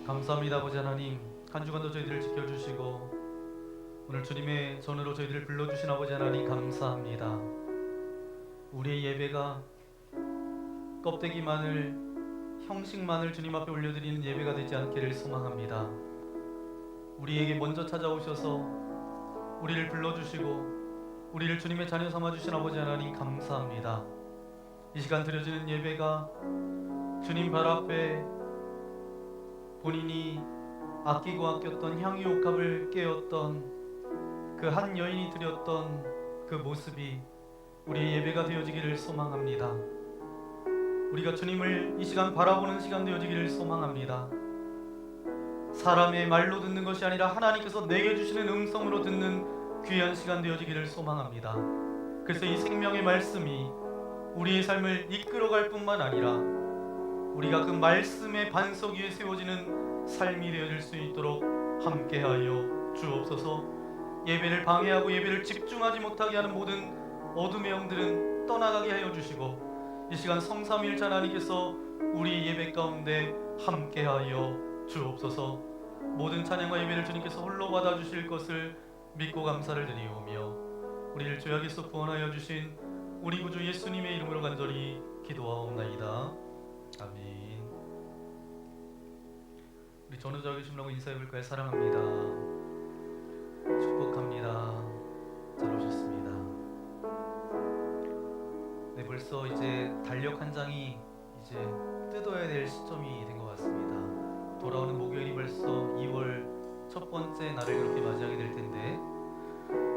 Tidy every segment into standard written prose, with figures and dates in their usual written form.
감사합니다. 아버지 하나님, 한 주간도 저희들을 지켜주시고 오늘 주님의 전으로 저희들을 불러주신 아버지 하나님 감사합니다. 우리의 예배가 껍데기만을, 형식만을 주님 앞에 올려드리는 예배가 되지 않기를 소망합니다. 우리에게 먼저 찾아오셔서 우리를 불러주시고 우리를 주님의 자녀 삼아주신 아버지 하나님 감사합니다. 이 시간 드려지는 예배가 주님 발 앞에 본인이 아끼고 아꼈던 향유옥합을 깨었던 그 한 여인이 드렸던 그 모습이 우리의 예배가 되어지기를 소망합니다. 우리가 주님을 이 시간 바라보는 시간 되어지기를 소망합니다. 사람의 말로 듣는 것이 아니라 하나님께서 내게 주시는 음성으로 듣는 귀한 시간 되어지기를 소망합니다. 그래서 이 생명의 말씀이 우리의 삶을 이끌어갈 뿐만 아니라 우리가 그 말씀의 반석 위에 세워지는 삶이 되어질 수 있도록 함께하여 주옵소서. 예배를 방해하고 예배를 집중하지 못하게 하는 모든 어둠의 영들은 떠나가게 하여 주시고 이 시간 성삼위일체 하나님께서 우리 예배 가운데 함께하여 주옵소서. 모든 찬양과 예배를 주님께서 홀로 받아주실 것을 믿고 감사를 드리오며 우리를 죄악에서 구원하여 주신 우리 구주 예수님의 이름으로 간절히 기도하옵나이다. 아멘. 우리 전우자 계심라고 인사해볼까요? 사랑합니다. 축복합니다. 잘 오셨습니다. 네, 벌써 이제 달력 한 장이 이제 뜯어야 될 시점이 된 것 같습니다. 돌아오는 목요일이 벌써 2월 첫 번째 날을 그렇게 맞이하게 될 텐데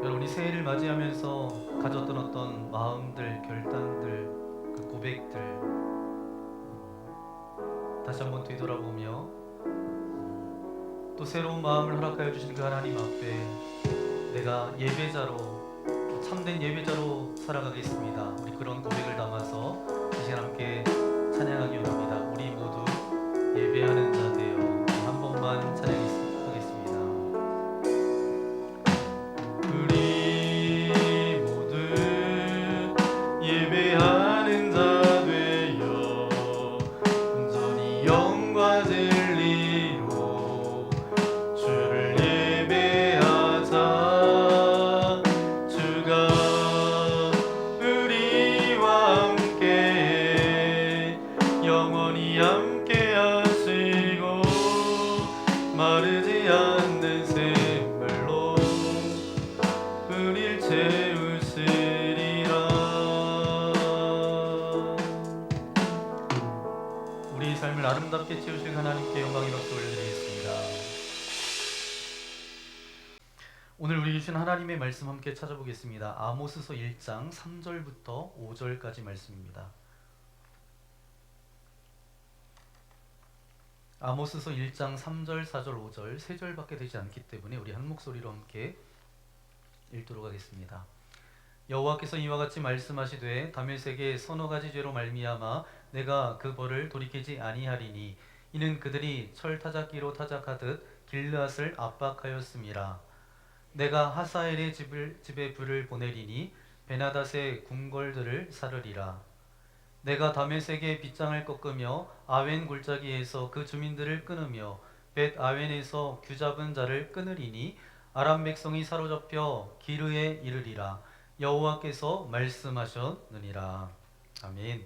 여러분이 새해를 맞이하면서 가졌던 어떤 마음들, 결단들, 그 고백들 다시 한번 뒤돌아보며 또 새로운 마음을 허락하여 주신 그 하나님 앞에 내가 예배자로, 참된 예배자로 살아가겠습니다. 우리 그런 고백을 담아서 이 시간 함께 찬양하기 원합니다. 우리 모두 예배하는 자 되어 한 번만 찬양하겠습니다. 우리 모두 예배하는 자 되어 온전히 영과 진리로 주를 예배하자. 주가 우리와 함께 영원히 함께 하시고 마르지 않는 샘물로 우릴 채우시리라. 우리 삶을 아름답게 채우실 하나님께 영광의 박수 올려드리겠습니다. 오늘 우리 주신 하나님의 말씀 함께 찾아보겠습니다. 아모스서 1장 3절부터 5절까지 말씀입니다. 아모스서 1장 3절, 4절, 5절 3절밖에 되지 않기 때문에 우리 한 목소리로 함께 읽도록 하겠습니다. 여호와께서 이와 같이 말씀하시되 다메섹의 서너 가지 죄로 말미암아 내가 그 벌을 돌이키지 아니하리니 이는 그들이 철 타작기로 타작하듯 길르앗을 압박하였음이라. 내가 하사엘의 집에 불을 보내리니 베나닷의 궁궐들을 사르리라. 내가 다메섹의 빗장을 꺾으며 아웬 골짜기에서 그 주민들을 끊으며 벳 아웬에서 규잡은 자를 끊으리니 아람 백성이 사로잡혀 기르에 이르리라. 여호와께서 말씀하셨느니라. 아멘.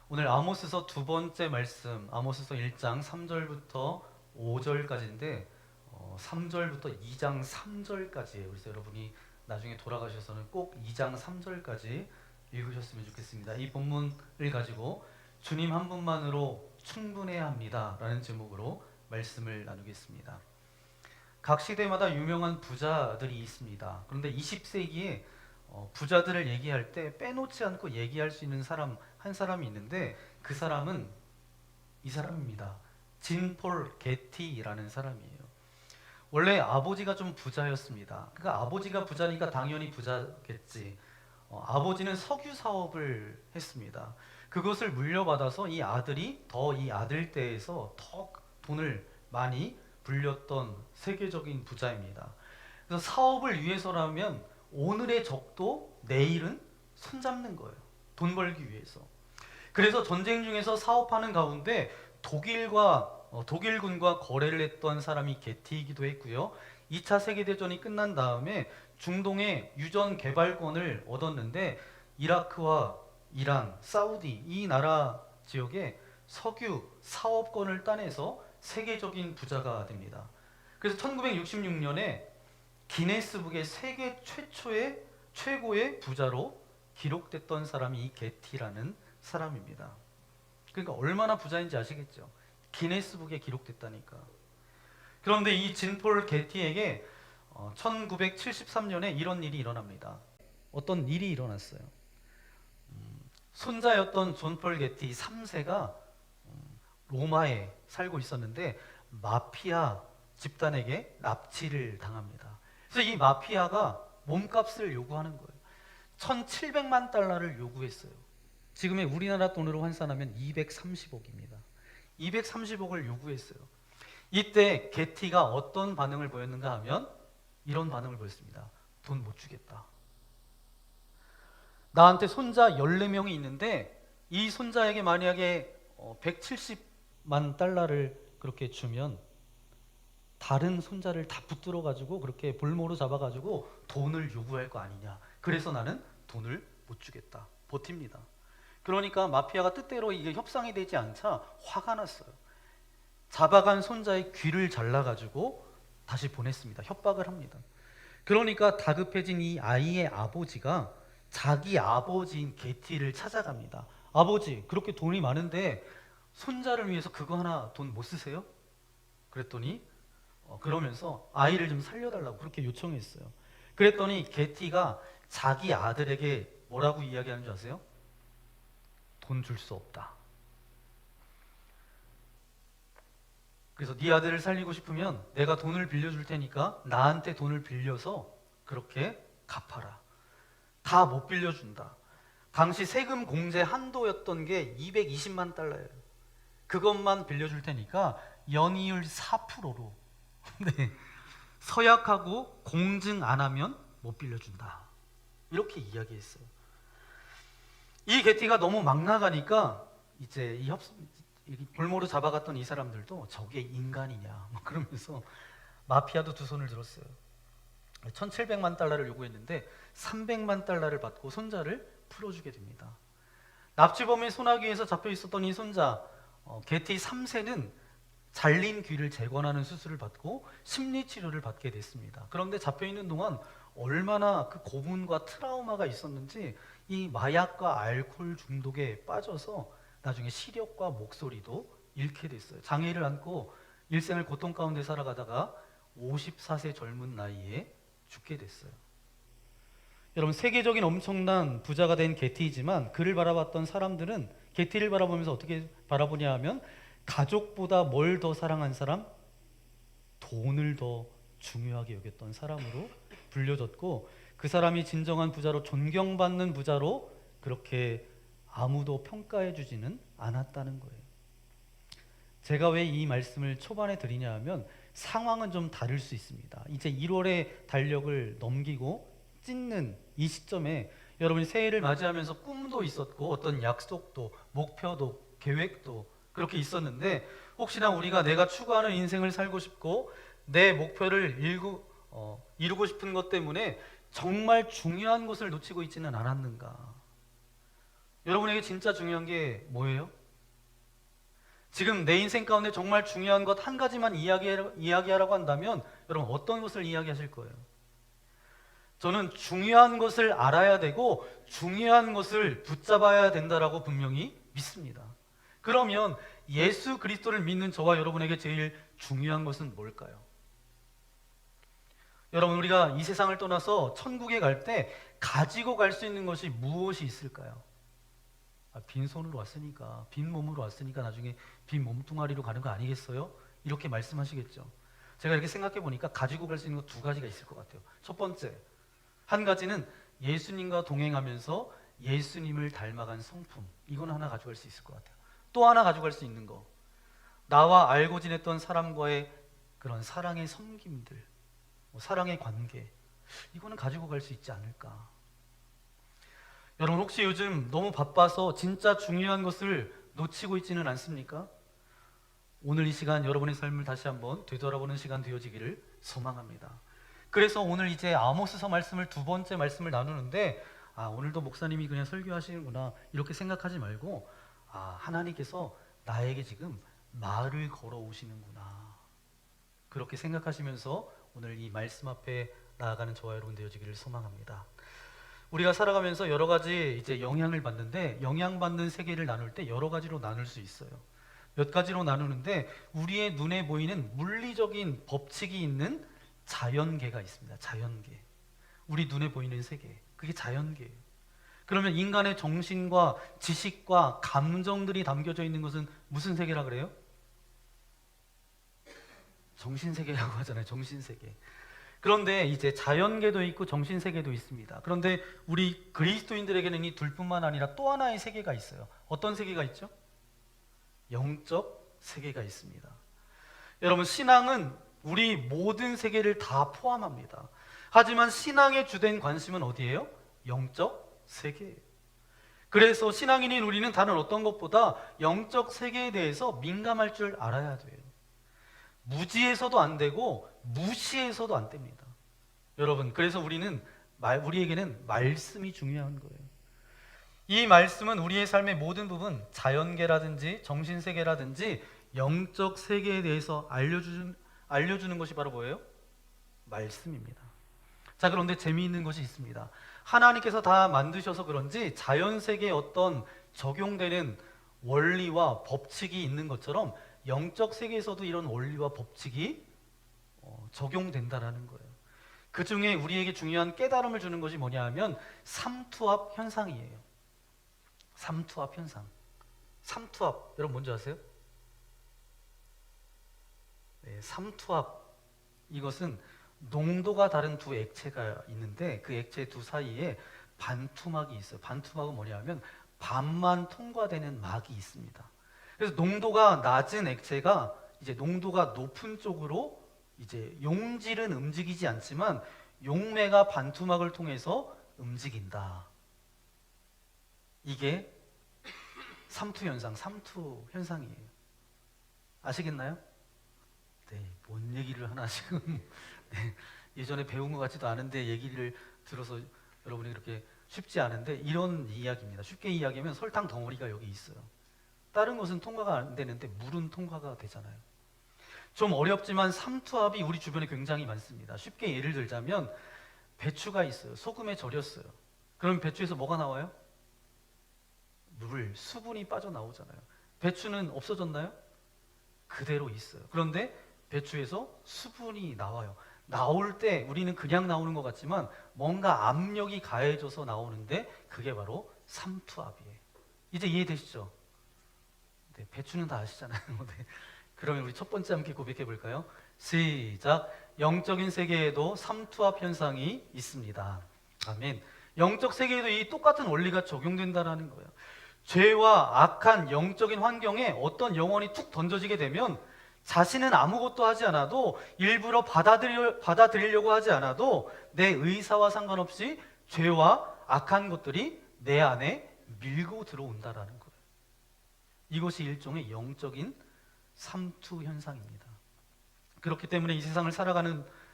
오늘 아모스서 두 번째 말씀, 아모스서 1장 3절부터 5절까지인데 3절부터 2장 3절까지예요. 그래서 여러분이 나중에 돌아가셔서는 꼭 2장 3절까지 읽으셨으면 좋겠습니다. 이 본문을 가지고 주님 한 분만으로 충분해야 합니다 라는 제목으로 말씀을 나누겠습니다. 각 시대마다 유명한 부자들이 있습니다. 그런데 20세기에 부자들을 얘기할 때 빼놓지 않고 얘기할 수 있는 사람 한 사람이 있는데 그 사람은 이 사람입니다. 진 폴 게티라는 사람이에요. 원래 아버지가 좀 부자였습니다. 그러니까 아버지가 부자니까 당연히 부자겠지. 아버지는 석유 사업을 했습니다. 그것을 물려받아서 이 아들이 더 이 아들 때에서 더 돈을 많이 불렸던 세계적인 부자입니다. 그래서 사업을 위해서라면 오늘의 적도 내일은 손잡는 거예요. 돈 벌기 위해서. 그래서 전쟁 중에서 사업하는 가운데 독일과 독일군과 거래를 했던 사람이 게티이기도 했고요. 2차 세계대전이 끝난 다음에 중동의 유전 개발권을 얻었는데 이라크와 이란, 사우디 이 나라 지역에 석유 사업권을 따내서 세계적인 부자가 됩니다. 그래서 1966년에 기네스북의 세계 최고의 부자로 기록됐던 사람이 이 게티라는 사람입니다. 그러니까 얼마나 부자인지 아시겠죠? 기네스북에 기록됐다니까. 그런데 이 진폴 게티에게 1973년에 이런 일이 일어납니다. 어떤 일이 일어났어요. 손자였던 존폴 게티 3세가 로마에 살고 있었는데 마피아 집단에게 납치를 당합니다. 그래서 이 마피아가 몸값을 요구하는 거예요. 1,700만 달러를 요구했어요. 지금의 우리나라 돈으로 환산하면 230억입니다. 230억을 요구했어요. 이때 게티가 어떤 반응을 보였는가 하면 이런 반응을 보였습니다. 돈 못 주겠다. 나한테 손자 14명이 있는데 이 손자에게 만약에 170만 달러를 그렇게 주면 다른 손자를 다 붙들어 가지고 그렇게 볼모로 잡아 가지고 돈을 요구할 거 아니냐. 그래서 나는 돈을 못 주겠다. 버팁니다. 그러니까 마피아가 뜻대로 이게 협상이 되지 않자 화가 났어요. 잡아간 손자의 귀를 잘라가지고 다시 보냈습니다. 협박을 합니다. 그러니까 다급해진 이 아이의 아버지가 자기 아버지인 게티를 찾아갑니다. 아버지, 그렇게 돈이 많은데 손자를 위해서 그거 하나 돈 못 쓰세요? 그랬더니 그러면서 아이를 좀 살려달라고 그렇게 요청했어요. 그랬더니 게티가 자기 아들에게 뭐라고 이야기하는 줄 아세요? 돈 줄 수 없다. 그래서 네 아들을 살리고 싶으면 내가 돈을 빌려줄 테니까 나한테 돈을 빌려서 그렇게 갚아라. 다 못 빌려준다. 당시 세금 공제 한도였던 게 220만 달러예요. 그것만 빌려줄 테니까 연이율 4%로 네. 서약하고 공증 안 하면 못 빌려준다. 이렇게 이야기했어요. 이 게티가 너무 막 나가니까 이제 이 볼모로 잡아갔던 이 사람들도 저게 인간이냐 막 그러면서 마피아도 두 손을 들었어요. 1,700만 달러를 요구했는데 300만 달러를 받고 손자를 풀어주게 됩니다. 납치범의 소나기에서 잡혀 있었던 이 손자 게티 3세는 잘린 귀를 재건하는 수술을 받고 심리치료를 받게 됐습니다. 그런데 잡혀있는 동안 얼마나 그 고문과 트라우마가 있었는지 이 마약과 알코올 중독에 빠져서 나중에 시력과 목소리도 잃게 됐어요. 장애를 안고 일생을 고통 가운데 살아가다가 54세 젊은 나이에 죽게 됐어요. 여러분, 세계적인 엄청난 부자가 된 게티이지만 그를 바라봤던 사람들은 게티를 바라보면서 어떻게 바라보냐 하면 가족보다 뭘 더 사랑한 사람? 돈을 더 중요하게 여겼던 사람으로 불려졌고 그 사람이 진정한 부자로 존경받는 부자로 그렇게 아무도 평가해 주지는 않았다는 거예요. 제가 왜 이 말씀을 초반에 드리냐 하면 상황은 좀 다를 수 있습니다. 이제 1월의 달력을 넘기고 찢는 이 시점에 여러분이 새해를 맞이하면서 꿈도 있었고 어떤 약속도 목표도 계획도 그렇게 있었는데 혹시나 우리가 내가 추구하는 인생을 살고 싶고 내 목표를 이루고 싶은 것 때문에 정말 중요한 것을 놓치고 있지는 않았는가? 여러분에게 진짜 중요한 게 뭐예요? 지금 내 인생 가운데 정말 중요한 것 한 가지만 이야기하라고 한다면 여러분 어떤 것을 이야기하실 거예요? 저는 중요한 것을 알아야 되고 중요한 것을 붙잡아야 된다라고 분명히 믿습니다. 그러면 예수 그리스도를 믿는 저와 여러분에게 제일 중요한 것은 뭘까요? 여러분, 우리가 이 세상을 떠나서 천국에 갈 때 가지고 갈 수 있는 것이 무엇이 있을까요? 빈손으로 왔으니까, 빈 몸으로 왔으니까 나중에 빈 몸뚱아리로 가는 거 아니겠어요? 이렇게 말씀하시겠죠. 제가 이렇게 생각해 보니까 가지고 갈 수 있는 것 두 가지가 있을 것 같아요. 첫 번째, 한 가지는 예수님과 동행하면서 예수님을 닮아간 성품, 이건 하나 가져갈 수 있을 것 같아요. 또 하나 가져갈 수 있는 거, 나와 알고 지냈던 사람과의 그런 사랑의 섬김들, 사랑의 관계, 이거는 가지고 갈 수 있지 않을까. 여러분, 혹시 요즘 너무 바빠서 진짜 중요한 것을 놓치고 있지는 않습니까? 오늘 이 시간 여러분의 삶을 다시 한번 되돌아보는 시간 되어지기를 소망합니다. 그래서 오늘 이제 아모스서 말씀을 두 번째 말씀을 나누는데, 오늘도 목사님이 그냥 설교하시는구나 이렇게 생각하지 말고, 하나님께서 나에게 지금 말을 걸어오시는구나 그렇게 생각하시면서 오늘 이 말씀 앞에 나아가는 저와 여러분 되어지기를 소망합니다. 우리가 살아가면서 여러 가지 이제 영향을 받는데, 영향받는 세계를 나눌 때 여러 가지로 나눌 수 있어요. 몇 가지로 나누는데, 우리의 눈에 보이는 물리적인 법칙이 있는 자연계가 있습니다. 자연계. 우리 눈에 보이는 세계. 그게 자연계예요. 그러면 인간의 정신과 지식과 감정들이 담겨져 있는 것은 무슨 세계라 그래요? 정신세계라고 하잖아요. 정신세계. 그런데 이제 자연계도 있고 정신세계도 있습니다. 그런데 우리 그리스도인들에게는 이 둘뿐만 아니라 또 하나의 세계가 있어요. 어떤 세계가 있죠? 영적 세계가 있습니다. 여러분, 신앙은 우리 모든 세계를 다 포함합니다. 하지만 신앙의 주된 관심은 어디예요? 영적 세계예요. 그래서 신앙인인 우리는 다른 어떤 것보다 영적 세계에 대해서 민감할 줄 알아야 돼요. 무지해서도 안 되고 무시해서도 안 됩니다. 여러분, 그래서 우리에게는 말씀이 중요한 거예요. 이 말씀은 우리의 삶의 모든 부분, 자연계라든지 정신세계라든지 영적 세계에 대해서 알려주는 것이 바로 뭐예요? 말씀입니다. 자, 그런데 재미있는 것이 있습니다. 하나님께서 다 만드셔서 그런지 자연세계에 어떤 적용되는 원리와 법칙이 있는 것처럼 영적 세계에서도 이런 원리와 법칙이 적용된다라는 거예요. 그 중에 우리에게 중요한 깨달음을 주는 것이 뭐냐 하면 삼투압 현상이에요. 삼투압 현상. 삼투압, 여러분 뭔지 아세요? 네, 삼투압. 이것은 농도가 다른 두 액체가 있는데 그 액체 두 사이에 반투막이 있어요. 반투막은 뭐냐 하면 반만 통과되는 막이 있습니다. 그래서 농도가 낮은 액체가 이제 농도가 높은 쪽으로 이제 용질은 움직이지 않지만 용매가 반투막을 통해서 움직인다. 이게 삼투 현상이에요. 아시겠나요? 네, 뭔 얘기를 하나 지금 네, 예전에 배운 것 같지도 않은데 얘기를 들어서 여러분이 그렇게 쉽지 않은데 이런 이야기입니다. 쉽게 이야기하면 설탕 덩어리가 여기 있어요. 다른 것은 통과가 안 되는데 물은 통과가 되잖아요. 좀 어렵지만 삼투압이 우리 주변에 굉장히 많습니다. 쉽게 예를 들자면 배추가 있어요. 소금에 절였어요. 그럼 배추에서 뭐가 나와요? 수분이 빠져나오잖아요. 배추는 없어졌나요? 그대로 있어요. 그런데 배추에서 수분이 나와요. 나올 때 우리는 그냥 나오는 것 같지만 뭔가 압력이 가해져서 나오는데 그게 바로 삼투압이에요. 이제 이해되시죠? 네, 배추는 다 아시잖아요. 네. 그러면 우리 첫 번째 함께 고백해 볼까요? 시작. 영적인 세계에도 삼투압 현상이 있습니다. 아멘. 영적 세계에도 이 똑같은 원리가 적용된다라는 거예요. 죄와 악한 영적인 환경에 어떤 영혼이 툭 던져지게 되면 자신은 아무것도 하지 않아도 일부러 받아들이려고 하지 않아도 내 의사와 상관없이 죄와 악한 것들이 내 안에 밀고 들어온다라는 거예요. 이것이 일종의 영적인 삼투 현상입니다. 그렇기 때문에 이 세상을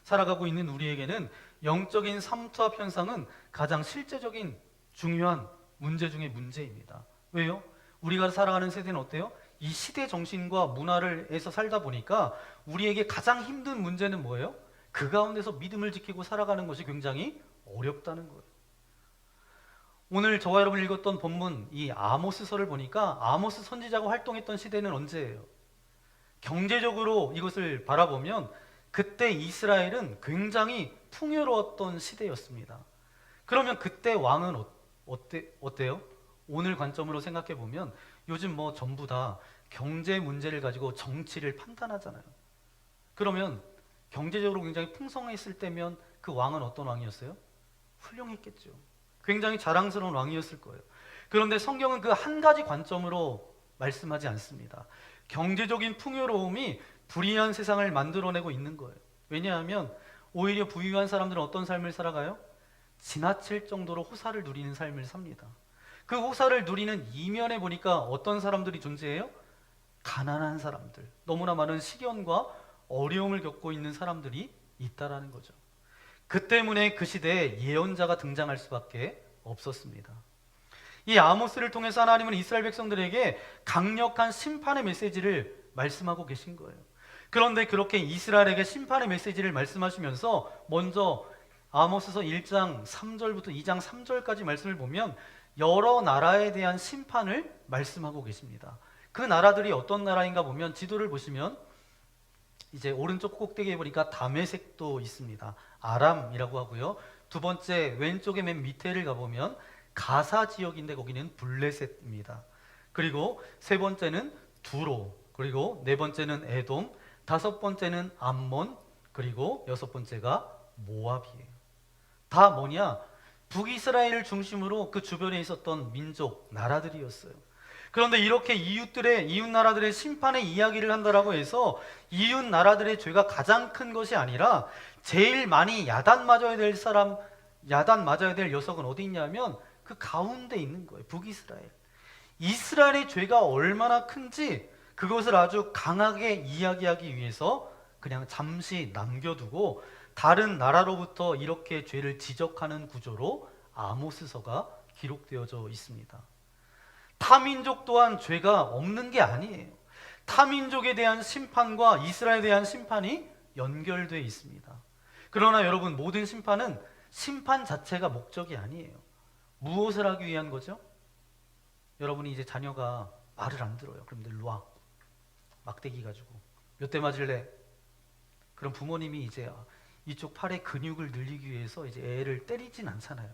살아가고 있는 우리에게는 영적인 삼투압 현상은 가장 실제적인 중요한 문제 중의 문제입니다. 왜요? 우리가 살아가는 세대는 어때요? 이 시대 정신과 문화에서 살다 보니까 우리에게 가장 힘든 문제는 뭐예요? 그 가운데서 믿음을 지키고 살아가는 것이 굉장히 어렵다는 거예요. 오늘 저와 여러분 읽었던 본문 이 아모스서를 보니까 아모스 선지자가 활동했던 시대는 언제예요? 경제적으로 이것을 바라보면 그때 이스라엘은 굉장히 풍요로웠던 시대였습니다. 그러면 그때 왕은 어때요? 오늘 관점으로 생각해 보면 요즘 뭐 전부 다 경제 문제를 가지고 정치를 판단하잖아요. 그러면 경제적으로 굉장히 풍성했을 때면 그 왕은 어떤 왕이었어요? 훌륭했겠죠. 굉장히 자랑스러운 왕이었을 거예요. 그런데 성경은 그 한 가지 관점으로 말씀하지 않습니다. 경제적인 풍요로움이 불의한 세상을 만들어내고 있는 거예요. 왜냐하면 오히려 부유한 사람들은 어떤 삶을 살아가요? 지나칠 정도로 호사를 누리는 삶을 삽니다. 그 호사를 누리는 이면에 보니까 어떤 사람들이 존재해요? 가난한 사람들, 너무나 많은 시련과 어려움을 겪고 있는 사람들이 있다라는 거죠. 그 때문에 그 시대에 예언자가 등장할 수밖에 없었습니다. 이 아모스를 통해서 하나님은 이스라엘 백성들에게 강력한 심판의 메시지를 말씀하고 계신 거예요. 그런데 그렇게 이스라엘에게 심판의 메시지를 말씀하시면서 먼저 아모스서 1장 3절부터 2장 3절까지 말씀을 보면 여러 나라에 대한 심판을 말씀하고 계십니다. 그 나라들이 어떤 나라인가 보면 지도를 보시면 이제 오른쪽 꼭대기에 보니까 다메섹도 있습니다. 아람이라고 하고요. 두 번째 왼쪽에 맨 밑에를 가보면 가사 지역인데 거기는 블레셋입니다. 그리고 세 번째는 두로, 그리고 네 번째는 에돔, 다섯 번째는 암몬, 그리고 여섯 번째가 모압이에요. 다 뭐냐? 북이스라엘을 중심으로 그 주변에 있었던 민족, 나라들이었어요. 그런데 이렇게 이웃 나라들의 심판의 이야기를 한다라고 해서 이웃 나라들의 죄가 가장 큰 것이 아니라 제일 많이 야단 맞아야 될 사람, 야단 맞아야 될 녀석은 어디 있냐면 그 가운데 있는 거예요. 북이스라엘. 이스라엘의 죄가 얼마나 큰지 그것을 아주 강하게 이야기하기 위해서 그냥 잠시 남겨두고 다른 나라로부터 이렇게 죄를 지적하는 구조로 아모스서가 기록되어져 있습니다. 타민족 또한 죄가 없는 게 아니에요. 타민족에 대한 심판과 이스라엘에 대한 심판이 연결되어 있습니다. 그러나 여러분, 모든 심판은 심판 자체가 목적이 아니에요. 무엇을 하기 위한 거죠? 여러분이 이제 자녀가 말을 안 들어요. 그럼 일로 와. 막대기 가지고. 몇 대 맞을래? 그럼 부모님이 이제 이쪽 팔의 근육을 늘리기 위해서 이제 애를 때리진 않잖아요.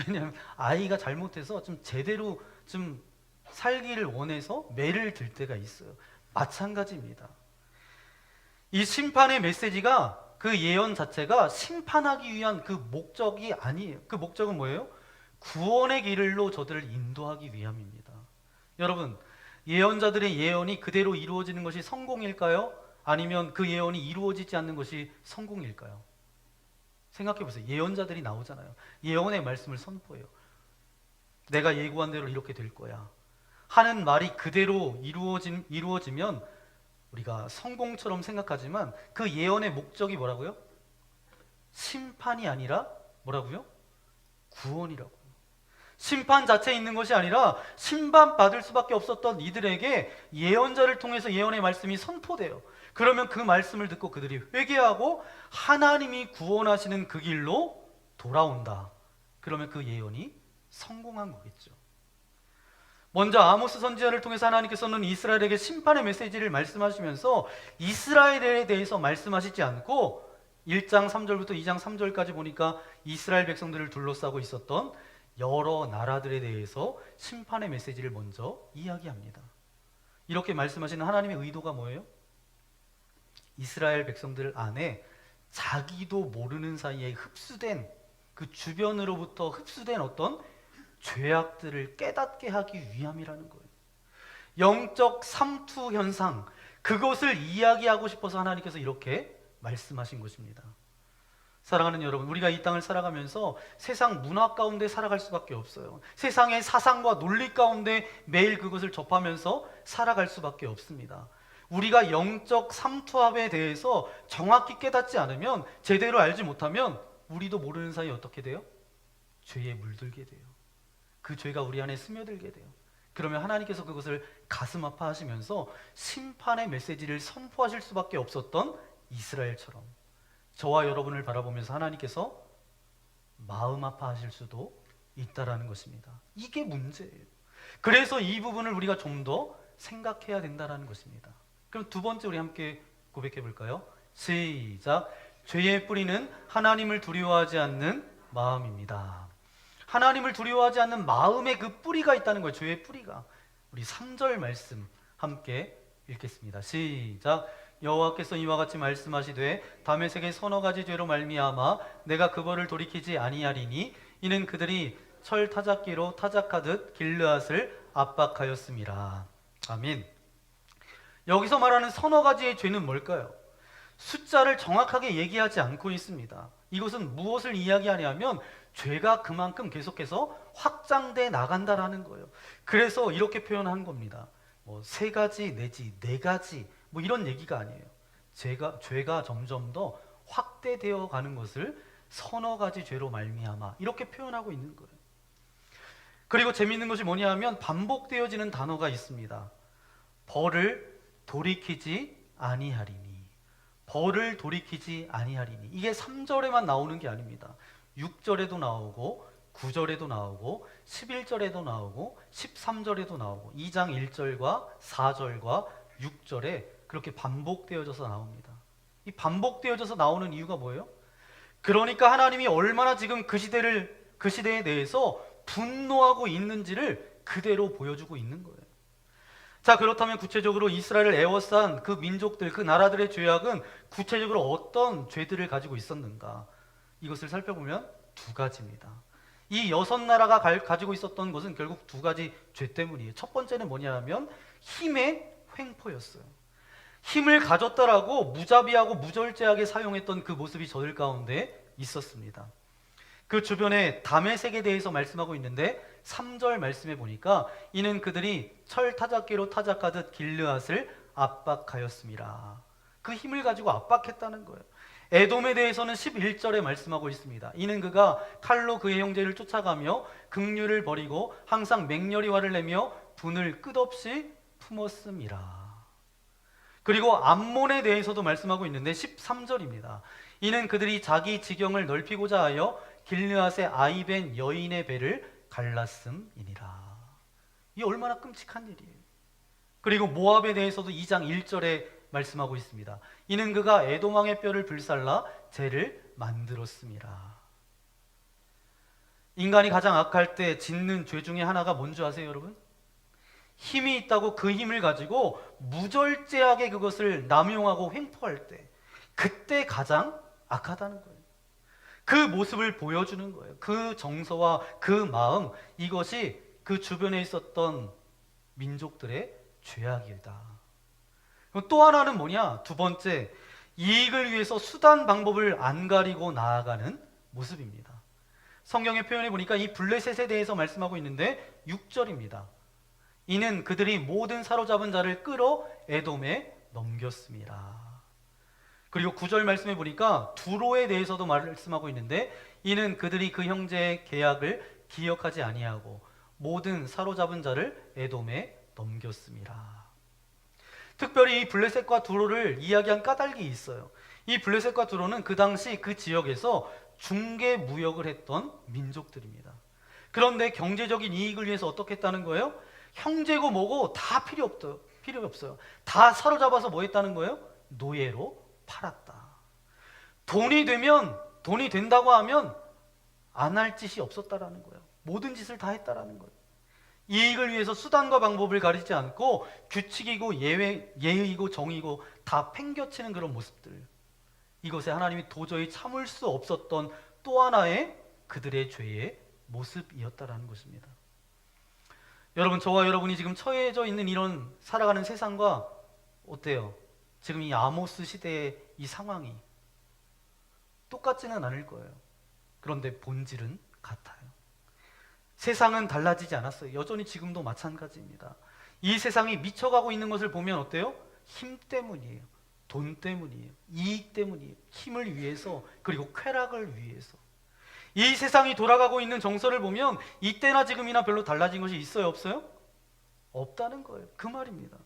왜냐하면 아이가 잘못해서 좀 제대로 좀 살기를 원해서 매를 들 때가 있어요. 마찬가지입니다. 이 심판의 메시지가 그 예언 자체가 심판하기 위한 그 목적이 아니에요. 그 목적은 뭐예요? 구원의 길로 저들을 인도하기 위함입니다. 여러분, 예언자들의 예언이 그대로 이루어지는 것이 성공일까요? 아니면 그 예언이 이루어지지 않는 것이 성공일까요? 생각해 보세요. 예언자들이 나오잖아요. 예언의 말씀을 선포해요. 내가 예고한 대로 이렇게 될 거야 하는 말이 그대로 이루어지면 우리가 성공처럼 생각하지만 그 예언의 목적이 뭐라고요? 심판이 아니라 뭐라고요? 구원이라고요. 심판 자체에 있는 것이 아니라 심판받을 수밖에 없었던 이들에게 예언자를 통해서 예언의 말씀이 선포돼요. 그러면 그 말씀을 듣고 그들이 회개하고 하나님이 구원하시는 그 길로 돌아온다. 그러면 그 예언이 성공한 거겠죠. 먼저 아모스 선지자를 통해서 하나님께서는 이스라엘에게 심판의 메시지를 말씀하시면서 이스라엘에 대해서 말씀하시지 않고 1장 3절부터 2장 3절까지 보니까 이스라엘 백성들을 둘러싸고 있었던 여러 나라들에 대해서 심판의 메시지를 먼저 이야기합니다. 이렇게 말씀하시는 하나님의 의도가 뭐예요? 이스라엘 백성들 안에 자기도 모르는 사이에 흡수된 그 주변으로부터 흡수된 어떤 죄악들을 깨닫게 하기 위함이라는 거예요. 영적 삼투 현상, 그것을 이야기하고 싶어서 하나님께서 이렇게 말씀하신 것입니다. 사랑하는 여러분, 우리가 이 땅을 살아가면서 세상 문화 가운데 살아갈 수밖에 없어요. 세상의 사상과 논리 가운데 매일 그것을 접하면서 살아갈 수밖에 없습니다. 우리가 영적 삼투압에 대해서 정확히 깨닫지 않으면, 제대로 알지 못하면 우리도 모르는 사이에 어떻게 돼요? 죄에 물들게 돼요. 그 죄가 우리 안에 스며들게 돼요. 그러면 하나님께서 그것을 가슴 아파하시면서 심판의 메시지를 선포하실 수밖에 없었던 이스라엘처럼 저와 여러분을 바라보면서 하나님께서 마음 아파하실 수도 있다라는 것입니다. 이게 문제예요. 그래서 이 부분을 우리가 좀 더 생각해야 된다라는 것입니다. 그럼 두 번째 우리 함께 고백해 볼까요? 시작. 죄의 뿌리는 하나님을 두려워하지 않는 마음입니다. 하나님을 두려워하지 않는 마음의 그 뿌리가 있다는 거예요. 죄의 뿌리가. 우리 3절 말씀 함께 읽겠습니다. 시작. 여호와께서 이와 같이 말씀하시되 다메섹의 서너 가지 죄로 말미암아 내가 그거를 돌이키지 아니하리니 이는 그들이 철 타작기로 타작하듯 길르앗을 압박하였음이라. 아멘. 여기서 말하는 서너 가지의 죄는 뭘까요? 숫자를 정확하게 얘기하지 않고 있습니다. 이것은 무엇을 이야기하냐면 죄가 그만큼 계속해서 확장돼 나간다라는 거예요. 그래서 이렇게 표현한 겁니다. 뭐 세 가지 내지 네 가지 뭐 이런 얘기가 아니에요. 죄가 점점 더 확대되어 가는 것을 서너 가지 죄로 말미암아 이렇게 표현하고 있는 거예요. 그리고 재미있는 것이 뭐냐 하면 반복되어지는 단어가 있습니다. 벌을 돌이키지 아니하리니. 벌을 돌이키지 아니하리니. 이게 3절에만 나오는 게 아닙니다. 6절에도 나오고 9절에도 나오고 11절에도 나오고 13절에도 나오고 2장 1절과 4절과 6절에 그렇게 반복되어져서 나옵니다. 이 반복되어져서 나오는 이유가 뭐예요? 그러니까 하나님이 얼마나 지금 그 시대에 대해서 분노하고 있는지를 그대로 보여주고 있는 거예요. 자, 그렇다면 구체적으로 이스라엘을 애워싼 그 민족들, 그 나라들의 죄악은 구체적으로 어떤 죄들을 가지고 있었는가? 이것을 살펴보면 두 가지입니다. 이 6나라가 가지고 있었던 것은 결국 두 가지 죄 때문이에요. 첫 번째는 뭐냐 하면 힘의 횡포였어요. 힘을 가졌다라고 무자비하고 무절제하게 사용했던 그 모습이 저들 가운데 있었습니다. 그 주변에 다메섹에 대해서 말씀하고 있는데 3절 말씀에 보니까 이는 그들이 철 타작기로 타작하듯 길르앗을 압박하였습니다. 그 힘을 가지고 압박했다는 거예요. 에돔에 대해서는 11절에 말씀하고 있습니다. 이는 그가 칼로 그의 형제를 쫓아가며 긍휼을 버리고 항상 맹렬히 화를 내며 분을 끝없이 품었음이라. 그리고 암몬에 대해서도 말씀하고 있는데 13절입니다. 이는 그들이 자기 지경을 넓히고자 하여 길르앗의 아이벤 여인의 배를 갈랐음이니라. 이 얼마나 끔찍한 일이에요. 그리고 모압에 대해서도 2장 1절에 말씀하고 있습니다. 이는 그가 에돔 왕의 뼈를 불살라 재를 만들었음이라. 인간이 가장 악할 때 짓는 죄 중에 하나가 뭔지 아세요, 여러분? 힘이 있다고 그 힘을 가지고 무절제하게 그것을 남용하고 횡포할 때, 그때 가장 악하다는 거예요. 그 모습을 보여주는 거예요. 그 정서와 그 마음, 이것이 그 주변에 있었던 민족들의 죄악이다. 또 하나는 뭐냐? 두 번째, 이익을 위해서 수단 방법을 안 가리고 나아가는 모습입니다. 성경의 표현에 보니까 이 블레셋에 대해서 말씀하고 있는데 6절입니다. 이는 그들이 모든 사로잡은 자를 끌어 에돔에 넘겼습니다. 그리고 9절 말씀해 보니까 두로에 대해서도 말씀하고 있는데 이는 그들이 그 형제의 계약을 기억하지 아니하고 모든 사로잡은 자를 에돔에 넘겼습니다. 특별히 이 블레셋과 두로를 이야기한 까닭이 있어요. 이 블레셋과 두로는 그 당시 그 지역에서 중개 무역을 했던 민족들입니다. 그런데 경제적인 이익을 위해서 어떻게 했다는 거예요? 형제고 뭐고 다 필요 없어요. 다 사로잡아서 뭐 했다는 거예요? 노예로 팔았다. 돈이 된다고 하면 안 할 짓이 없었다라는 거예요. 모든 짓을 다 했다라는 거예요. 이익을 위해서 수단과 방법을 가리지 않고 규칙이고 예의이고 정의고 다 팽겨치는 그런 모습들, 이것에 하나님이 도저히 참을 수 없었던 또 하나의 그들의 죄의 모습이었다라는 것입니다. 여러분, 저와 여러분이 지금 처해져 있는 이런 살아가는 세상과 어때요? 지금 이 아모스 시대의 이 상황이 똑같지는 않을 거예요. 그런데 본질은 같아요. 세상은 달라지지 않았어요. 여전히 지금도 마찬가지입니다. 이 세상이 미쳐가고 있는 것을 보면 어때요? 힘 때문이에요. 돈 때문이에요. 이익 때문이에요. 힘을 위해서, 그리고 쾌락을 위해서. 이 세상이 돌아가고 있는 정서를 보면 이때나 지금이나 별로 달라진 것이 있어요, 없어요? 없다는 거예요. 그 말입니다.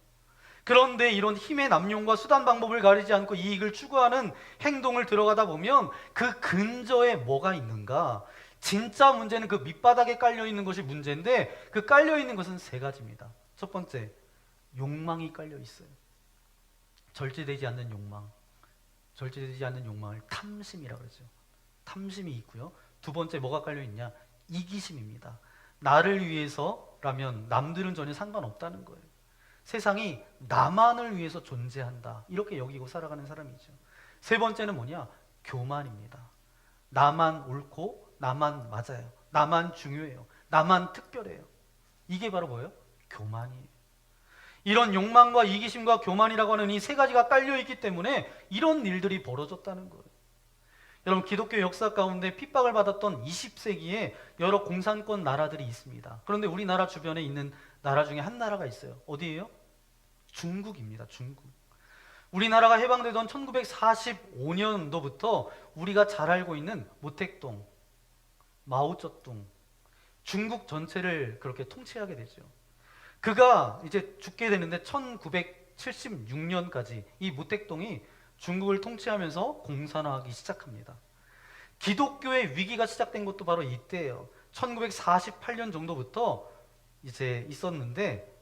그런데 이런 힘의 남용과 수단 방법을 가리지 않고 이익을 추구하는 행동을 들어가다 보면 그 근저에 뭐가 있는가? 진짜 문제는 그 밑바닥에 깔려있는 것이 문제인데 그 깔려있는 것은 세 가지입니다. 첫 번째, 욕망이 깔려있어요. 절제되지 않는 욕망. 절제되지 않는 욕망을 탐심이라고 그러죠. 탐심이 있고요. 두 번째 뭐가 깔려있냐? 이기심입니다. 나를 위해서라면 남들은 전혀 상관없다는 거예요. 세상이 나만을 위해서 존재한다, 이렇게 여기고 살아가는 사람이죠. 세 번째는 뭐냐? 교만입니다. 나만 옳고 나만 맞아요. 나만 중요해요. 나만 특별해요. 이게 바로 뭐예요? 교만이에요. 이런 욕망과 이기심과 교만이라고 하는 이 세 가지가 깔려있기 때문에 이런 일들이 벌어졌다는 거예요. 여러분, 기독교 역사 가운데 핍박을 받았던 20세기에 여러 공산권 나라들이 있습니다. 그런데 우리나라 주변에 있는 나라 중에 한 나라가 있어요. 어디예요? 중국입니다. 중국. 우리나라가 해방되던 1945년도부터 우리가 잘 알고 있는 모택동, 마오쩌둥, 중국 전체를 그렇게 통치하게 되죠. 그가 이제 죽게 되는데 1976년까지 이 모택동이 중국을 통치하면서 공산화하기 시작합니다. 기독교의 위기가 시작된 것도 바로 이때예요. 1948년 정도부터 이제 있었는데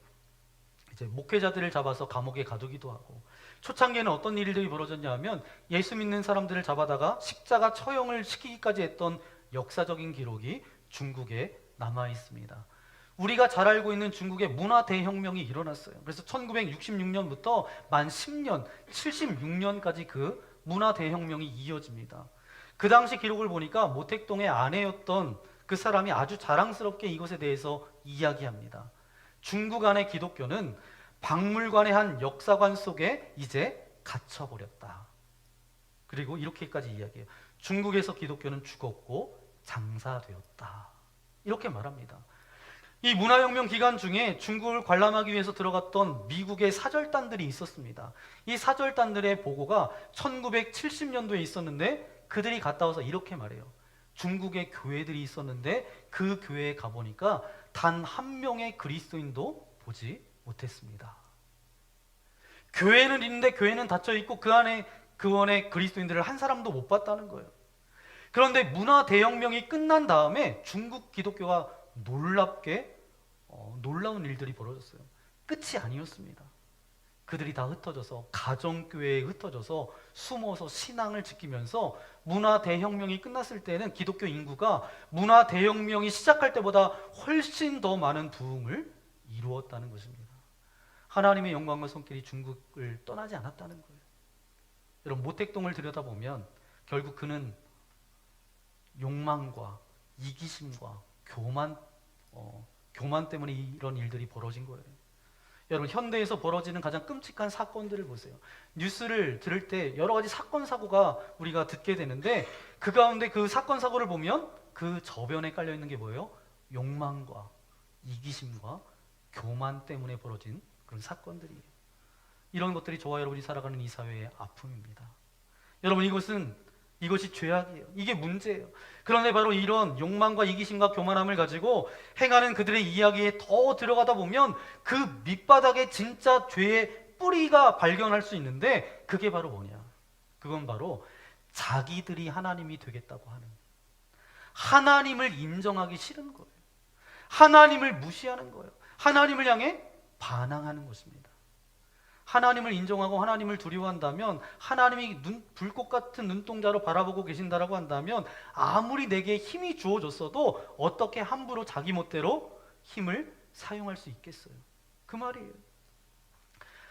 이제 목회자들을 잡아서 감옥에 가두기도 하고, 초창기에는 어떤 일들이 벌어졌냐 하면 예수 믿는 사람들을 잡아다가 십자가 처형을 시키기까지 했던 역사적인 기록이 중국에 남아 있습니다. 우리가 잘 알고 있는 중국의 문화 대혁명이 일어났어요. 그래서 1966년부터 만 10년, 76년까지 그 문화 대혁명이 이어집니다. 그 당시 기록을 보니까 모택동의 아내였던 그 사람이 아주 자랑스럽게 이것에 대해서 이야기합니다. 중국 안의 기독교는 박물관의 한 역사관 속에 이제 갇혀버렸다. 그리고 이렇게까지 이야기해요. 중국에서 기독교는 죽었고 장사되었다. 이렇게 말합니다. 이 문화혁명 기간 중에 중국을 관람하기 위해서 들어갔던 미국의 사절단들이 있었습니다. 이 사절단들의 보고가 1970년도에 있었는데 그들이 갔다 와서 이렇게 말해요. 중국의 교회들이 있었는데 그 교회에 가보니까 단 한 명의 그리스도인도 보지 못했습니다. 교회는 있는데 교회는 닫혀 있고 그 안에 그리스도인들을 한 사람도 못 봤다는 거예요. 그런데 문화 대혁명이 끝난 다음에 중국 기독교가 놀랍게 놀라운 일들이 벌어졌어요. 끝이 아니었습니다. 그들이 다 흩어져서 가정교회에 흩어져서 숨어서 신앙을 지키면서 문화 대혁명이 끝났을 때는 기독교 인구가 문화 대혁명이 시작할 때보다 훨씬 더 많은 부흥을 이루었다는 것입니다. 하나님의 영광과 손길이 중국을 떠나지 않았다는 거예요. 여러분, 모택동을 들여다보면 결국 그는 욕망과 이기심과 교만 때문에 이런 일들이 벌어진 거예요. 여러분, 현대에서 벌어지는 가장 끔찍한 사건들을 보세요. 뉴스를 들을 때 여러 가지 사건 사고가 우리가 듣게 되는데 그 가운데 그 사건 사고를 보면 그 저변에 깔려 있는 게 뭐예요? 욕망과 이기심과 교만 때문에 벌어진 그런 사건들이에요. 이런 것들이 저와 여러분이 살아가는 이 사회의 아픔입니다. 여러분, 이것이 죄악이에요. 이게 문제예요. 그런데 바로 이런 욕망과 이기심과 교만함을 가지고 행하는 그들의 이야기에 더 들어가다 보면 그 밑바닥에 진짜 죄의 뿌리가 발견할 수 있는데 그게 바로 뭐냐? 그건 바로 자기들이 하나님이 되겠다고 하는, 하나님을 인정하기 싫은 거예요. 하나님을 무시하는 거예요. 하나님을 향해 반항하는 것입니다. 하나님을 인정하고 하나님을 두려워한다면, 하나님이 불꽃 같은 눈동자로 바라보고 계신다라고 한다면 아무리 내게 힘이 주어졌어도 어떻게 함부로 자기 멋대로 힘을 사용할 수 있겠어요? 그 말이에요.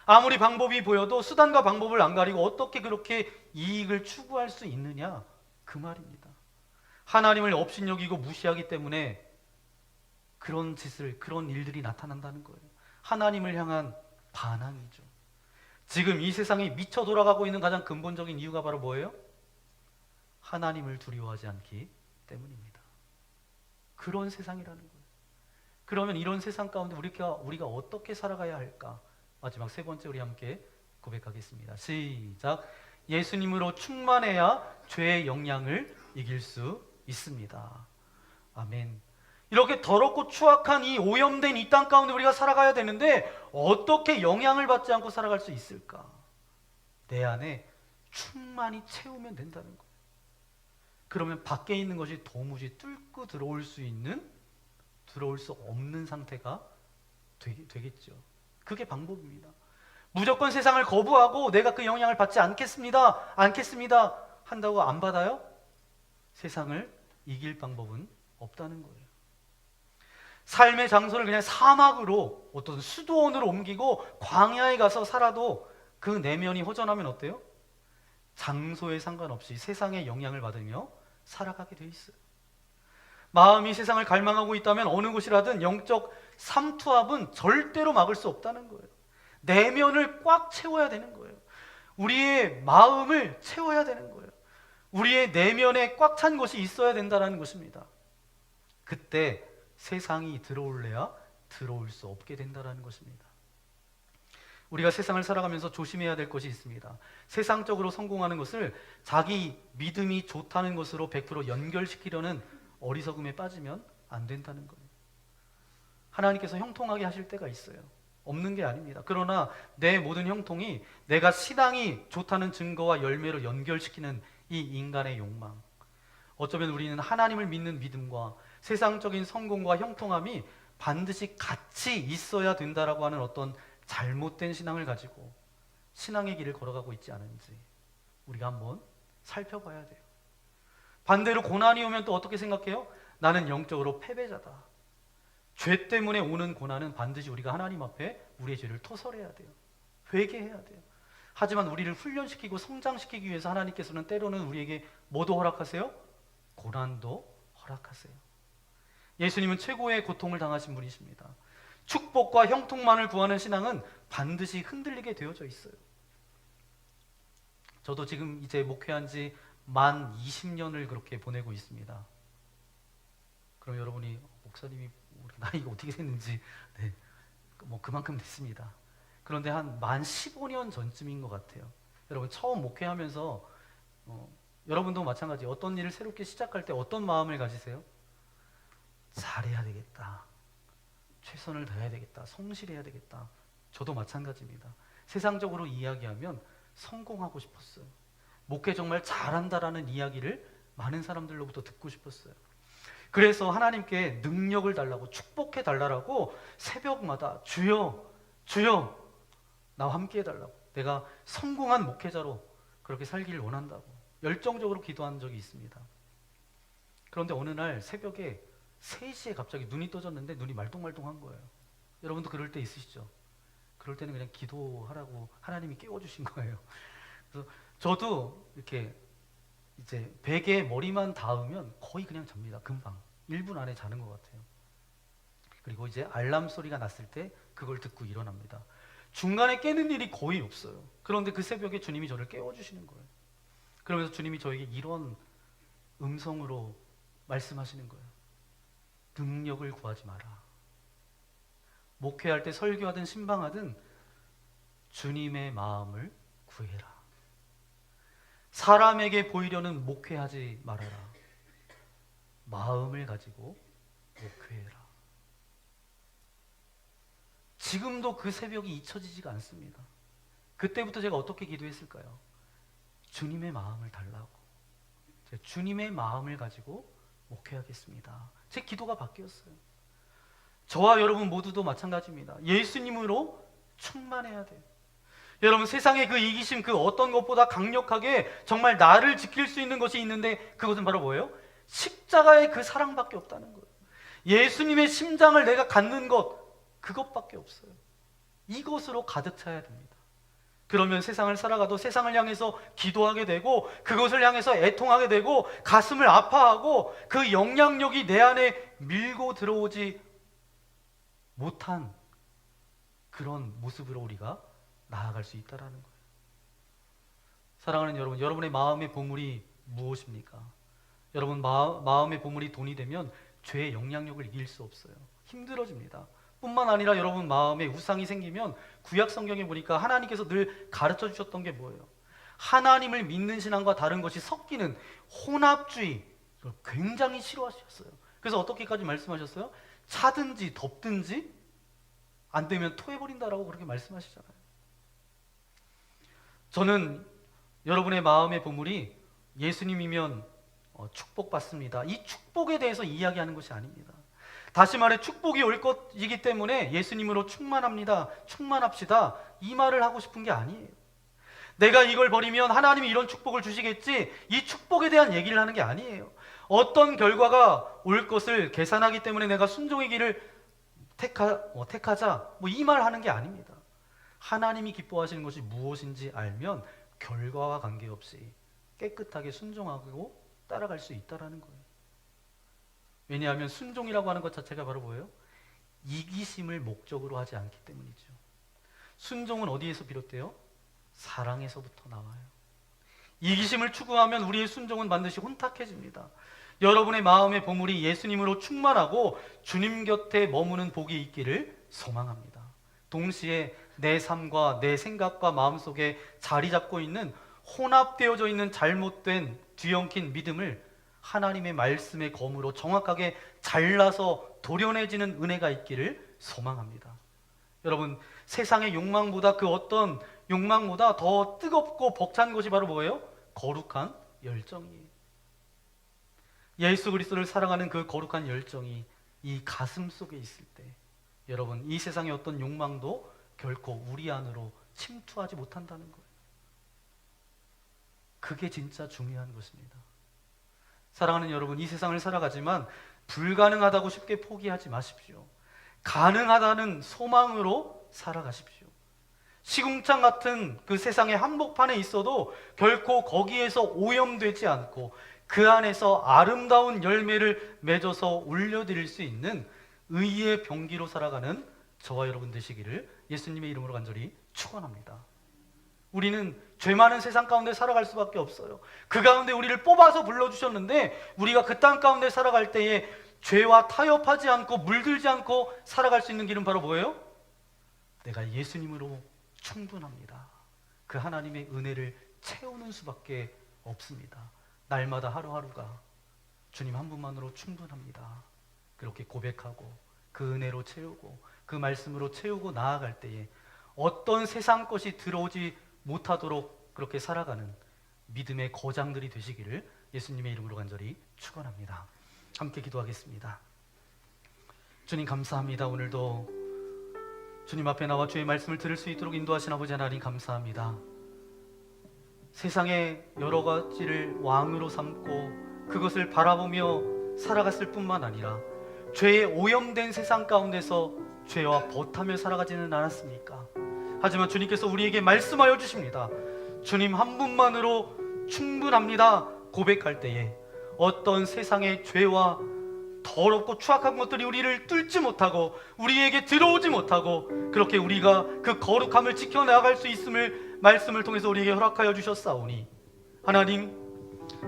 아무리 방법이 보여도 수단과 방법을 안 가리고 어떻게 그렇게 이익을 추구할 수 있느냐? 그 말입니다. 하나님을 업신여기고 무시하기 때문에 그런 일들이 나타난다는 거예요. 하나님을 향한 반항이죠. 지금 이 세상이 미쳐 돌아가고 있는 가장 근본적인 이유가 바로 뭐예요? 하나님을 두려워하지 않기 때문입니다. 그런 세상이라는 거예요. 그러면 이런 세상 가운데 우리가 어떻게 살아가야 할까? 마지막 세 번째 우리 함께 고백하겠습니다. 시작. 예수님으로 충만해야 죄의 영향을 이길 수 있습니다. 아멘. 이렇게 더럽고 추악한 이 오염된 이 땅 가운데 우리가 살아가야 되는데 어떻게 영향을 받지 않고 살아갈 수 있을까? 내 안에 충만히 채우면 된다는 거예요. 그러면 밖에 있는 것이 도무지 뚫고 들어올 수 없는 상태가 되겠죠. 그게 방법입니다. 무조건 세상을 거부하고 내가 그 영향을 받지 않겠습니다 한다고 안 받아요? 세상을 이길 방법은 없다는 거예요. 삶의 장소를 그냥 사막으로 어떤 수도원으로 옮기고 광야에 가서 살아도 그 내면이 허전하면 어때요? 장소에 상관없이 세상의 영향을 받으며 살아가게 돼 있어요. 마음이 세상을 갈망하고 있다면 어느 곳이라든 영적 삼투압은 절대로 막을 수 없다는 거예요. 내면을 꽉 채워야 되는 거예요. 우리의 마음을 채워야 되는 거예요. 우리의 내면에 꽉 찬 것이 있어야 된다는 것입니다. 그때 세상이 들어올래야 들어올 수 없게 된다는 것입니다. 우리가 세상을 살아가면서 조심해야 될 것이 있습니다. 세상적으로 성공하는 것을 자기 믿음이 좋다는 것으로 100% 연결시키려는 어리석음에 빠지면 안 된다는 거예요. 하나님께서 형통하게 하실 때가 있어요. 없는 게 아닙니다. 그러나 내 모든 형통이 내가 신앙이 좋다는 증거와 열매로 연결시키는 이 인간의 욕망, 어쩌면 우리는 하나님을 믿는 믿음과 세상적인 성공과 형통함이 반드시 같이 있어야 된다라고 하는 어떤 잘못된 신앙을 가지고 신앙의 길을 걸어가고 있지 않은지 우리가 한번 살펴봐야 돼요. 반대로 고난이 오면 또 어떻게 생각해요? 나는 영적으로 패배자다. 죄 때문에 오는 고난은 반드시 우리가 하나님 앞에 우리의 죄를 토설해야 돼요. 회개해야 돼요. 하지만 우리를 훈련시키고 성장시키기 위해서 하나님께서는 때로는 우리에게 뭐도 허락하세요? 고난도 허락하세요. 예수님은 최고의 고통을 당하신 분이십니다. 축복과 형통만을 구하는 신앙은 반드시 흔들리게 되어져 있어요. 저도 지금 이제 목회한 지 만 20년을 그렇게 보내고 있습니다. 그럼 여러분이 목사님이 나이가 어떻게 됐는지 뭐 그만큼 됐습니다. 그런데 한 만 15년 전쯤인 것 같아요. 여러분 처음 목회하면서 여러분도 마찬가지 어떤 일을 새롭게 시작할 때 어떤 마음을 가지세요? 잘해야 되겠다. 최선을 다해야 되겠다. 성실해야 되겠다. 저도 마찬가지입니다. 세상적으로 이야기하면 성공하고 싶었어요. 목회 정말 잘한다라는 이야기를 많은 사람들로부터 듣고 싶었어요. 그래서 하나님께 능력을 달라고 축복해 달라고 새벽마다 주여 주여 나와 함께 해달라고, 내가 성공한 목회자로 그렇게 살기를 원한다고 열정적으로 기도한 적이 있습니다. 그런데 어느 날 새벽에 3시에 갑자기 눈이 떠졌는데 눈이 말똥말똥한 거예요. 여러분도 그럴 때 있으시죠? 그럴 때는 그냥 기도하라고 하나님이 깨워주신 거예요. 그래서 저도 이렇게 이제 베개에 머리만 닿으면 거의 그냥 잡니다. 금방 1분 안에 자는 것 같아요. 그리고 이제 알람 소리가 났을 때 그걸 듣고 일어납니다. 중간에 깨는 일이 거의 없어요. 그런데 그 새벽에 주님이 저를 깨워주시는 거예요. 그러면서 주님이 저에게 이런 음성으로 말씀하시는 거예요. 능력을 구하지 마라. 목회할 때 설교하든 신방하든 주님의 마음을 구해라. 사람에게 보이려는 목회하지 말아라. 마음을 가지고 목회해라. 지금도 그 새벽이 잊혀지지가 않습니다. 그때부터 제가 어떻게 기도했을까요? 주님의 마음을 달라고. 제가 주님의 마음을 가지고 목회하겠습니다. 제 기도가 바뀌었어요. 저와 여러분 모두도 마찬가지입니다. 예수님으로 충만해야 돼요. 여러분 세상의 그 이기심 그 어떤 것보다 강력하게 정말 나를 지킬 수 있는 것이 있는데 그것은 바로 뭐예요? 십자가의 그 사랑밖에 없다는 거예요. 예수님의 심장을 내가 갖는 것, 그것밖에 없어요. 이것으로 가득 차야 됩니다. 그러면 세상을 살아가도 세상을 향해서 기도하게 되고 그것을 향해서 애통하게 되고 가슴을 아파하고 그 영향력이 내 안에 밀고 들어오지 못한 그런 모습으로 우리가 나아갈 수 있다는 거예요. 사랑하는 여러분, 여러분의 마음의 보물이 무엇입니까? 여러분 마음의 보물이 돈이 되면 죄의 영향력을 이길 수 없어요. 힘들어집니다. 뿐만 아니라 여러분 마음에 우상이 생기면 구약 성경에 보니까 하나님께서 늘 가르쳐 주셨던 게 뭐예요? 하나님을 믿는 신앙과 다른 것이 섞이는 혼합주의, 이걸 굉장히 싫어하셨어요. 그래서 어떻게까지 말씀하셨어요? 차든지 덮든지 안 되면 토해버린다라고 그렇게 말씀하시잖아요. 저는 여러분의 마음의 보물이 예수님이면 축복받습니다. 이 축복에 대해서 이야기하는 것이 아닙니다. 다시 말해 축복이 올 것이기 때문에 예수님으로 충만합니다. 충만합시다. 이 말을 하고 싶은 게 아니에요. 내가 이걸 버리면 하나님이 이런 축복을 주시겠지, 이 축복에 대한 얘기를 하는 게 아니에요. 어떤 결과가 올 것을 계산하기 때문에 내가 순종의 길을 택하자, 뭐 이 말 하는 게 아닙니다. 하나님이 기뻐하시는 것이 무엇인지 알면 결과와 관계없이 깨끗하게 순종하고 따라갈 수 있다는 거예요. 왜냐하면 순종이라고 하는 것 자체가 바로 뭐예요? 이기심을 목적으로 하지 않기 때문이죠. 순종은 어디에서 비롯돼요? 사랑에서부터 나와요. 이기심을 추구하면 우리의 순종은 반드시 혼탁해집니다. 여러분의 마음의 보물이 예수님으로 충만하고 주님 곁에 머무는 복이 있기를 소망합니다. 동시에 내 삶과 내 생각과 마음속에 자리 잡고 있는 혼합되어져 있는 잘못된 뒤엉킨 믿음을 하나님의 말씀의 검으로 정확하게 잘라서 도려내지는 은혜가 있기를 소망합니다. 여러분, 세상의 욕망보다 그 어떤 욕망보다 더 뜨겁고 벅찬 것이 바로 뭐예요? 거룩한 열정이에요. 예수 그리스도를 사랑하는 그 거룩한 열정이 이 가슴 속에 있을 때 여러분, 이 세상의 어떤 욕망도 결코 우리 안으로 침투하지 못한다는 거예요. 그게 진짜 중요한 것입니다. 사랑하는 여러분, 이 세상을 살아가지만 불가능하다고 쉽게 포기하지 마십시오. 가능하다는 소망으로 살아가십시오. 시궁창 같은 그 세상의 한복판에 있어도 결코 거기에서 오염되지 않고 그 안에서 아름다운 열매를 맺어서 올려드릴 수 있는 의의 병기로 살아가는 저와 여러분 되시기를 예수님의 이름으로 간절히 축원합니다. 우리는 죄 많은 세상 가운데 살아갈 수밖에 없어요. 그 가운데 우리를 뽑아서 불러주셨는데 우리가 그 땅 가운데 살아갈 때에 죄와 타협하지 않고 물들지 않고 살아갈 수 있는 길은 바로 뭐예요? 내가 예수님으로 충분합니다. 그 하나님의 은혜를 채우는 수밖에 없습니다. 날마다 하루하루가 주님 한 분만으로 충분합니다. 그렇게 고백하고 그 은혜로 채우고 그 말씀으로 채우고 나아갈 때에 어떤 세상 것이 들어오지 못하도록 그렇게 살아가는 믿음의 거장들이 되시기를 예수님의 이름으로 간절히 축원합니다. 함께 기도하겠습니다. 주님 감사합니다. 오늘도 주님 앞에 나와 주의 말씀을 들을 수 있도록 인도하신 아버지 하나님 감사합니다. 세상의 여러 가지를 왕으로 삼고 그것을 바라보며 살아갔을 뿐만 아니라 죄에 오염된 세상 가운데서 죄와 버타며 살아가지는 않았습니까? 하지만 주님께서 우리에게 말씀하여 주십니다. 주님 한 분만으로 충분합니다 고백할 때에 어떤 세상의 죄와 더럽고 추악한 것들이 우리를 뚫지 못하고 우리에게 들어오지 못하고 그렇게 우리가 그 거룩함을 지켜나갈 수 있음을 말씀을 통해서 우리에게 허락하여 주셨사오니 하나님,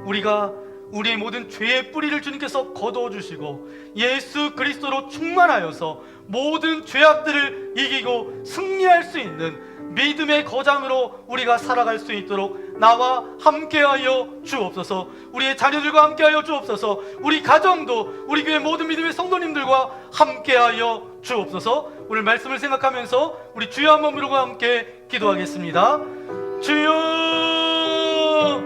우리가 우리의 모든 죄의 뿌리를 주님께서 거두어 주시고 예수 그리스도로 충만하여서 모든 죄악들을 이기고 승리할 수 있는 믿음의 거장으로 우리가 살아갈 수 있도록 나와 함께하여 주옵소서. 우리의 자녀들과 함께하여 주옵소서. 우리 가정도 우리 교회 모든 믿음의 성도님들과 함께하여 주옵소서. 오늘 말씀을 생각하면서 우리 주여 한번 부르고 함께 기도하겠습니다. 주여,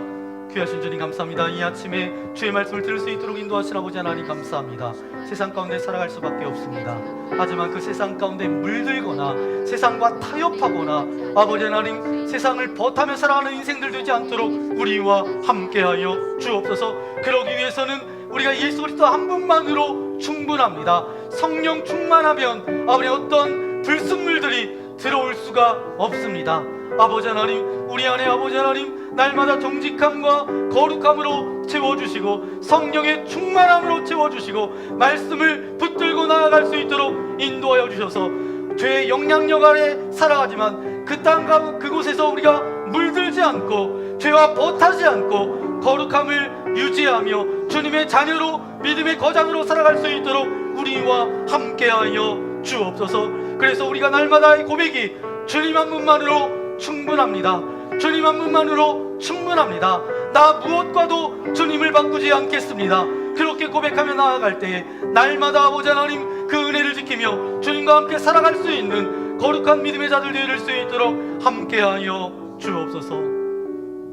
귀하신 주님 감사합니다. 이 아침에 주의 말씀을 들을 수 있도록 인도하신 아버지 하나님 감사합니다. 세상 가운데 살아갈 수밖에 없습니다. 하지만 그 세상 가운데 물들거나 세상과 타협하거나 아버지 하나님 세상을 버타며 살아가는 인생들 되지 않도록 우리와 함께하여 주옵소서. 그러기 위해서는 우리가 예수 그리스도 한 분만으로 충분합니다. 성령 충만하면 아버지 어떤 불순물들이 들어올 수가 없습니다. 아버지 하나님, 우리 안에 아버지 하나님 날마다 정직함과 거룩함으로 채워주시고 성령의 충만함으로 채워주시고 말씀을 붙들고 나아갈 수 있도록 인도하여 주셔서 죄의 영향력 아래 살아가지만 그 땅과 그곳에서 우리가 물들지 않고 죄와 버타지 않고 거룩함을 유지하며 주님의 자녀로 믿음의 거장으로 살아갈 수 있도록 우리와 함께하여 주옵소서. 그래서 우리가 날마다 이 고백이 주님 한 분만으로 충분합니다. 주님 한 분만으로 충분합니다. 나 무엇과도 주님을 바꾸지 않겠습니다. 그렇게 고백하며 나아갈 때에 날마다 아버지 하나님 그 은혜를 지키며 주님과 함께 살아갈 수 있는 거룩한 믿음의 자들 되어줄 수 있도록 함께하여 주옵소서.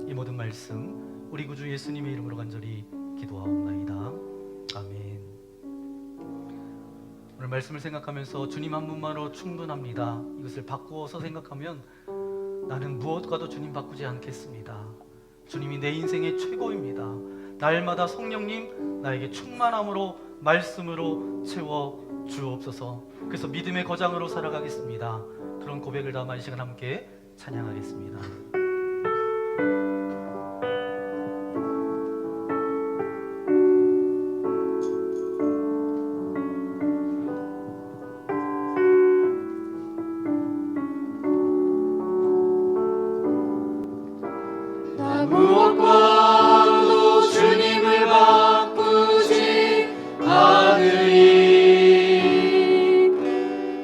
이 모든 말씀 우리 구주 예수님의 이름으로 간절히 기도하옵나이다. 아멘. 오늘 말씀을 생각하면서 주님 한 분만으로 충분합니다. 이것을 바꾸어서 생각하면 나는 무엇과도 주님 바꾸지 않겠습니다. 주님이 내 인생의 최고입니다. 날마다 성령님 나에게 충만함으로 말씀으로 채워 주옵소서. 그래서 믿음의 거장으로 살아가겠습니다. 그런 고백을 담아 이 시간 함께 찬양하겠습니다. 무엇과도 주님을 바꾸지 않으리.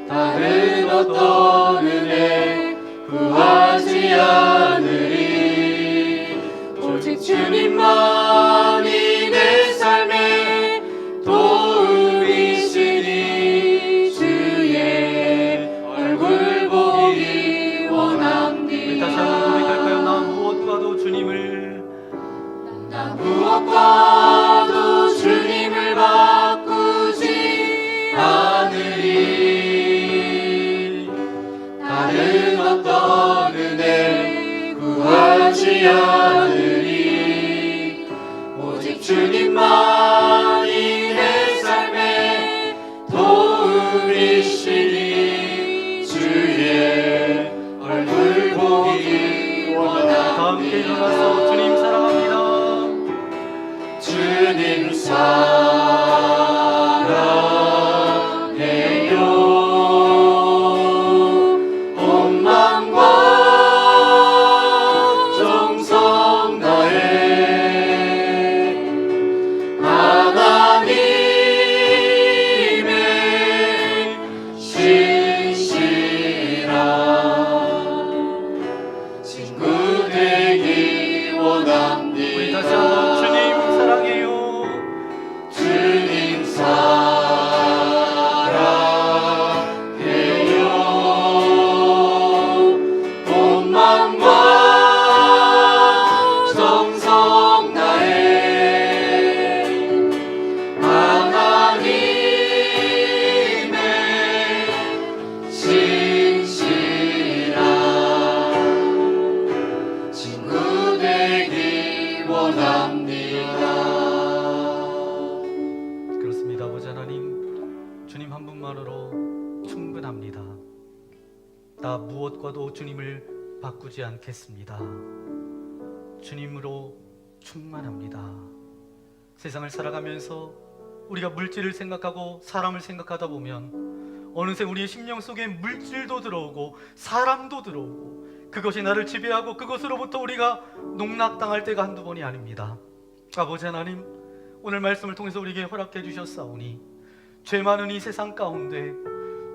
다른 어떤 은혜 하느니 오직 주님만이 내 삶의 도움이시니 주의 얼굴 보기 다 함께 일어나서 원합니다. 주님 사랑합니다. 주님 사랑해요. 온 마음과 정성 다해 하나님의 신실한 친구 되기 원합니다. 우리 다시 한번 주님 사랑해요. 주님 사랑해요. 온 마음과 정성 다해 하나님의 신실한 친구 되기 원합니다. 그렇습니다. 아버지 하나님, 주님 한 분만으로 충분합니다. 나 무엇과도 주님을 바꾸지 않겠습니다. 주님으로 충만합니다. 세상을 살아가면서 우리가 물질을 생각하고 사람을 생각하다 보면 어느새 우리의 심령 속에 물질도 들어오고 사람도 들어오고 그것이 나를 지배하고 그것으로부터 우리가 농락당할 때가 한두 번이 아닙니다. 아버지 하나님, 오늘 말씀을 통해서 우리에게 허락해 주셨사오니 죄 많은 이 세상 가운데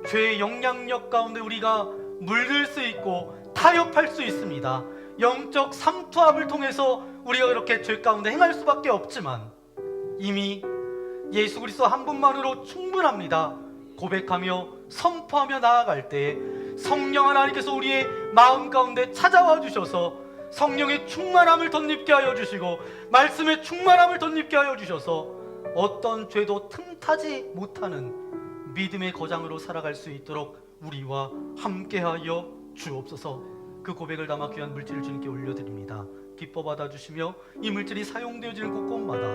죄의 영향력 가운데 우리가 물들 수 있고 타협할 수 있습니다. 영적 삼투압을 통해서 우리가 그렇게 죄 가운데 행할 수밖에 없지만 이미 예수 그리스도 한 분만으로 충분합니다. 고백하며 선포하며 나아갈 때 성령 하나님께서 우리의 마음 가운데 찾아와 주셔서 성령의 충만함을 덧입게 하여 주시고 말씀의 충만함을 덧입게 하여 주셔서 어떤 죄도 틈타지 못하는 믿음의 거장으로 살아갈 수 있도록 우리와 함께하여 주옵소서. 그 고백을 담아 귀한 물질을 주님께 올려드립니다. 기뻐 받아주시며 이 물질이 사용되어지는 곳곳마다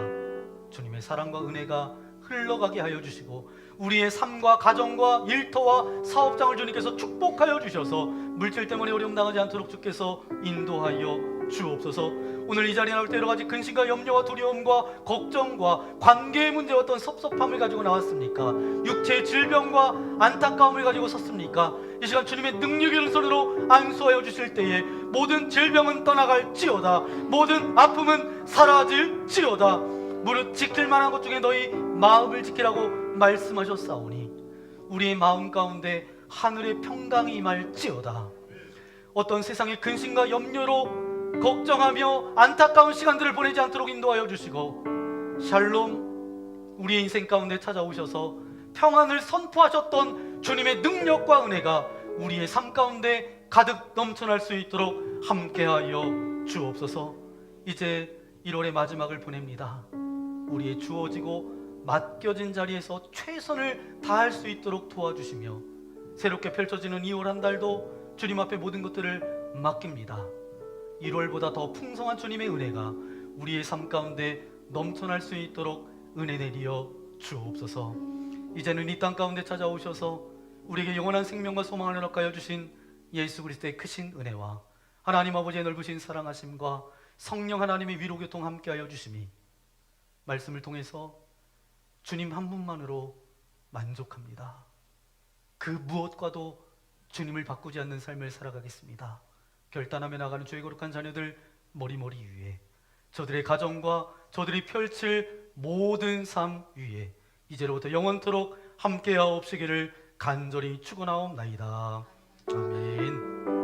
주님의 사랑과 은혜가 흘러가게 하여 주시고 우리의 삶과 가정과 일터와 사업장을 주님께서 축복하여 주셔서 물질 때문에 어려움 당하지 않도록 주께서 인도하여 주옵소서. 오늘 이 자리에 나올 때 여러 가지 근심과 염려와 두려움과 걱정과 관계의 문제와 어떤 섭섭함을 가지고 나왔습니까? 육체의 질병과 안타까움을 가지고 섰습니까? 이 시간 주님의 능력의 손으로 안수하여 주실 때에 모든 질병은 떠나갈지어다, 모든 아픔은 사라질지어다, 무릇 지킬 만한 것 중에 너희 마음을 지키라고 말씀하셨사오니 우리의 마음 가운데 하늘의 평강이 임할지어다. 어떤 세상의 근심과 염려로 걱정하며 안타까운 시간들을 보내지 않도록 인도하여 주시고 샬롬 우리의 인생 가운데 찾아오셔서 평안을 선포하셨던 주님의 능력과 은혜가 우리의 삶 가운데 가득 넘쳐날 수 있도록 함께하여 주옵소서. 이제 1월의 마지막을 보냅니다. 우리의 주어지고 맡겨진 자리에서 최선을 다할 수 있도록 도와주시며 새롭게 펼쳐지는 2월 한 달도 주님 앞에 모든 것들을 맡깁니다. 1월보다 더 풍성한 주님의 은혜가 우리의 삶 가운데 넘쳐날 수 있도록 은혜 내리어 주옵소서. 이제는 이 땅 가운데 찾아오셔서 우리에게 영원한 생명과 소망을 허락하여 주신 예수 그리스도의 크신 은혜와 하나님 아버지의 넓으신 사랑하심과 성령 하나님의 위로교통 함께하여 주심이 말씀을 통해서 주님 한 분만으로 만족합니다. 그 무엇과도 주님을 바꾸지 않는 삶을 살아가겠습니다. 결단하며 나가는 주의 거룩한 자녀들 머리머리 위에 저들의 가정과 저들이 펼칠 모든 삶 위에 이제로부터 영원토록 함께하옵시기를 간절히 축원하옵나이다. 아멘.